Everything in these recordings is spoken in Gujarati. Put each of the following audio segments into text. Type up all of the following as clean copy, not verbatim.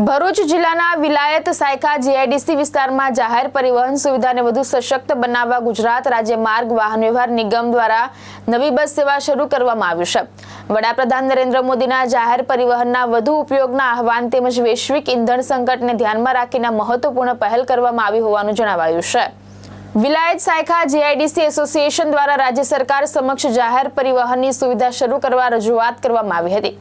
ભરૂચ જિલ્લાના વિલાયત સાયખા જીઆઈડીસી વિસ્તારમાં જાહેર પરિવહન સુવિધાને વધુ સશક્ત બનાવવા ગુજરાત રાજ્ય માર્ગ વાહન વ્યવહાર નિગમ દ્વારા નવી બસ સેવા શરૂ કરવામાં આવી છે। વડાપ્રધાન નરેન્દ્ર મોદીના જાહેર પરિવહનના વધુ ઉપયોગના આહવાન તેમજ વૈશ્વિક ઇંધણ સંકટને ધ્યાનમાં રાખીને મહત્વપૂર્ણ પહેલ કરવામાં આવી હોવાનું જણાવાયું છે। વિલાયત સાયખા જીઆઈડીસી એસોસિએશન દ્વારા રાજ્ય સરકાર સમક્ષ જાહેર પરિવહનની સુવિધા શરૂ કરવા રજૂઆત કરવામાં આવી હતી।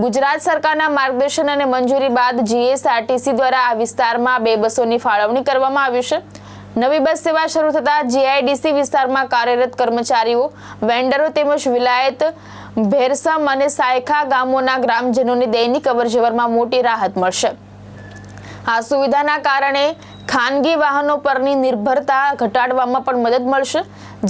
ગુજરાત સરકારના માર્ગદર્શન અને મંજૂરી બાદ જીએસઆરટીસી દ્વારા આ વિસ્તારમાં 2 બસોની ફાળવણી કરવામાં આવી છે। નવી બસ સેવા શરૂ થતાં જીઆઈડીસી વિસ્તારમાં કાર્યરત કર્મચારીઓ, વેન્ડરો તેમજ વિલાયત, ભેરસમ અને સાયખા ગામોના ગ્રામજનોની દૈનિક અવરજવરમાં મોટી રાહત મળશે। આ સુવિધાના કારણે ખાનગી વાહનો પરની નિર્ભરતા ઘટાડવામાં પણ મદદ મળશે।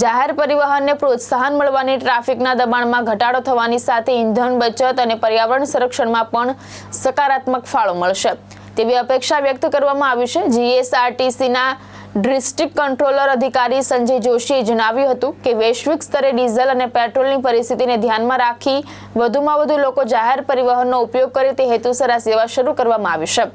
જાહેર પરિવહનને પ્રોત્સાહન મળવાની, ટ્રાફિકના દબાણમાં ઘટાડો થવાની સાથે ઇંધણ બચત અને પર્યાવરણ સંરક્ષણમાં પણ સકારાત્મક ફાળો મળશે તેવી અપેક્ષા વ્યક્ત કરવામાં આવી છે। જીએસઆરટીસીના ડિસ્ટ્રિક્ટ કંટ્રોલર અધિકારી સંજય જોશીએ જણાવ્યું હતું કે વૈશ્વિક સ્તરે ડીઝલ અને પેટ્રોલની પરિસ્થિતિને ધ્યાનમાં રાખી વધુમાં વધુ લોકો જાહેર પરિવહનનો ઉપયોગ કરે તે હેતુસર આ સેવા શરૂ કરવામાં આવી છે।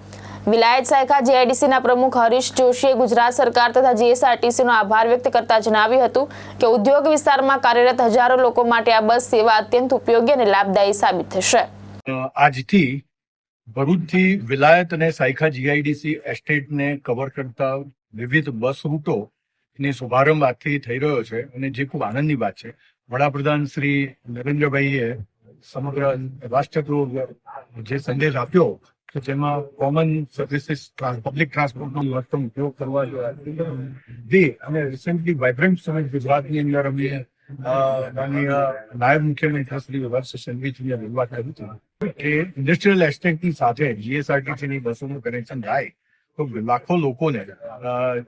વિલાયત સાયખા જીઆઈડીસીના પ્રમુખ હરીશ જોશીએ ગુજરાત સરકાર તથા જીએસઆરટીસીનો આભાર વ્યક્ત કરતા જણાવ્યું હતું કે ઉદ્યોગ વિસ્તારમાં કાર્યરત હજારો લોકો માટે આ બસ સેવા અત્યંત ઉપયોગી અને લાભદાયી સાબિત થશે। આજથી ભરૂચથી વિલાયત અને સાયખા જીઆઈડીસી એસ્ટેટને કવર કરતા વિવિધ બસ રૂટોની શુભારંભ આજથી થઈ રહ્યો છે અને જે ખૂબ આનંદની વાત છે। વડાપ્રધાન શ્રી નરેન્દ્રભાઈએ સમગ્ર રાષ્ટ્રનો જે સંદેશ આપ્યો કે જેમાં કોમન સર્વિસીસ પબ્લિક ટ્રાન્સપોર્ટનો મહત્તમ ઉપયોગ કરવા જોઈએ અને રિસેન્ટલી વાઇબ્રન્ટ સમિટ ગુજરાતની અંદર અમે માનનીય નાયબ મુખ્યમંત્રી શ્રી હર્ષ સંઘવીજીએ રજૂઆત કરી હતી કે ઇન્ડસ્ટ્રીયલ એસ્ટેટની સાથે જીએસઆરટીસીની બસોનું કનેક્શન થાય તો લાખો લોકોને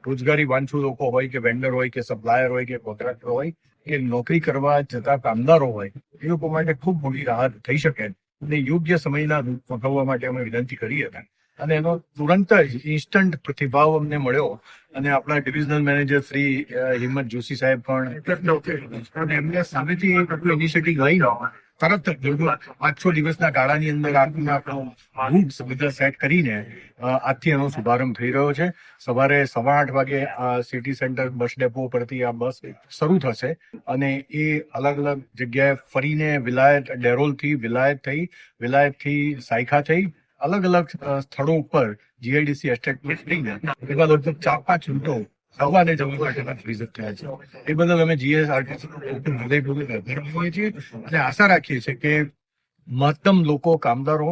રોજગારી વાંચુ લોકો હોય કે વેન્ડર હોય કે સપ્લાયર હોય કે કોન્ટ્રાક્ટર હોય કે નોકરી કરવા જતા કામદારો હોય એ લોકો માટે ખૂબ મોટી રાહત થઈ શકે અને યોગ્ય સમયના પહોંચવા માટે અમે વિનંતી કરી હતી અને એનો તુરંત જ ઇન્સ્ટન્ટ પ્રતિભાવ અમને મળ્યો અને આપણા ડિવિઝનલ મેનેજર શ્રી હિંમત જોશી સાહેબ પણ એમને સામેથી ઇનિશિયેટિવ લઈ તરત 5-6 દિવસના ગાળાની અંદર આપણો સુવિધા સેટ કરીને આજથી એનો શુભારંભ થઈ રહ્યો છે। સવારે 8:15 વાગે સિટી સેન્ટર બસ ડેપો પરથી આ બસ શરૂ થશે અને એ અલગ અલગ જગ્યાએ ફરીને વિલાયત ડેરોલથી વિલાયતથી સાયખા થઈ અલગ અલગ સ્થળો ઉપર જીઆઈડીસી એસ્ટેટમાં થઈને એવા લગભગ 4-5 રૂટો સવારે જવા માટેના ફ્રીઝઅપ થયા છે। એ બદલ અમે જીએસઆરટીસીનો હૃદયપૂર્વક આભાર માનીએ છીએ અને આશા રાખીએ છીએ કે મહત્તમ લોકો, કામદારો,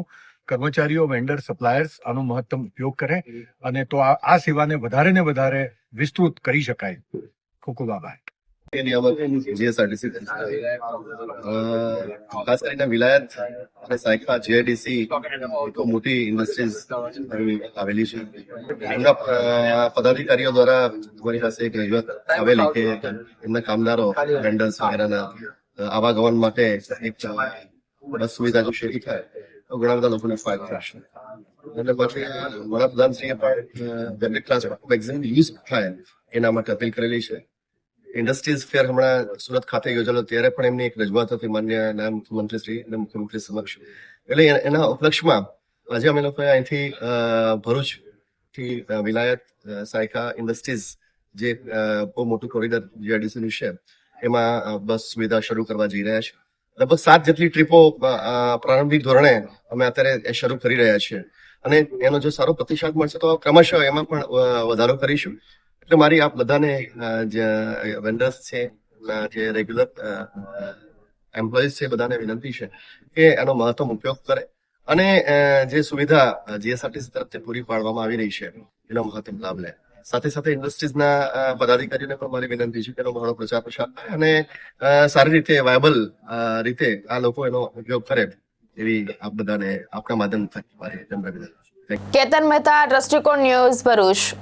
કર્મચારીઓ, વેન્ડર, સપ્લાયર્સ આનો મહત્તમ ઉપયોગ કરે અને તો આ સેવાને વધારે ને વધારે વિસ્તૃત કરી શકાય। ખૂબ ખૂબ આભાર। જીએસઆરટીસી ખાસ કરીને વિલાયત અને સાયખા જીઆઈડીસી તો મોટી ઇન્ડસ્ટ્રીઝ આવેલી છે। એમના પદાધિકારીઓ દ્વારા મારી પાસે એક રજૂઆત આવેલી કે એમના કામદારો, વેન્ડર્સ વગેરેના આવાગમન માટે એક બસ સુવિધા જો શરૂ થાય તો ઘણા બધા લોકોને ફાયદો થશે એટલે પછી વડાપ્રધાનશ્રીએ પણ પબ્લિક ટ્રાન્સપોર્ટ મેક્સિમમ યુઝ થાય એના માટે અપીલ કરેલી છે। ઇન્ડસ્ટ્રીઝ ફેર હમણાં સુરત ખાતે યોજેલો ત્યારે પણ એમની એક રજૂઆત હતી માન્ય નાયબ મુખ્યમંત્રી શ્રી અને મુખ્યમંત્રી સમક્ષ એટલે એના ઉપલક્ષમાં આજે અમે લોકોએ અહીંથી ભરૂચથી વિલાયત સાયખા ઇન્ડસ્ટ્રીઝ જે બહુ મોટું કોરિડોર જીઆઈડીસીનું છે એમાં બસ સુવિધા શરૂ કરવા જઈ રહ્યા છે। લગભગ 7 જેટલી ટ્રીપો પ્રારંભિક ધોરણે અમે અત્યારે શરૂ કરી રહ્યા છીએ અને એનો જો સારો પ્રતિસાદ મળશે તો ક્રમશઃ એમાં પણ વધારો કરીશું। એટલે મારી આપ બધાને જે વેન્ડર્સ છે, જે રેગ્યુલર એમ્પ્લોઈઝ છે, બધાને વિનંતી છે કે એનો મહત્તમ ઉપયોગ કરે અને જે સુવિધા જીએસઆરટીસી તરફથી પૂરી પાડવામાં આવી રહી છે એનો મહત્તમ લાભ લે। સાથે સાથે ઇન્ડસ્ટ્રીઝના પદાધિકારીઓને પણ મારી વિનંતી છે કે એનો ઘણો પ્રચાર પ્રસાર થાય અને સારી રીતે વાયબલ રીતે આ લોકો એનો ઉપયોગ કરે એવી આપ બધાને આપણા માધ્યમથી મારી વિનંતી। કેતન મહેતા, દ્રષ્ટિકોણ ન્યૂઝ, ભરૂચ।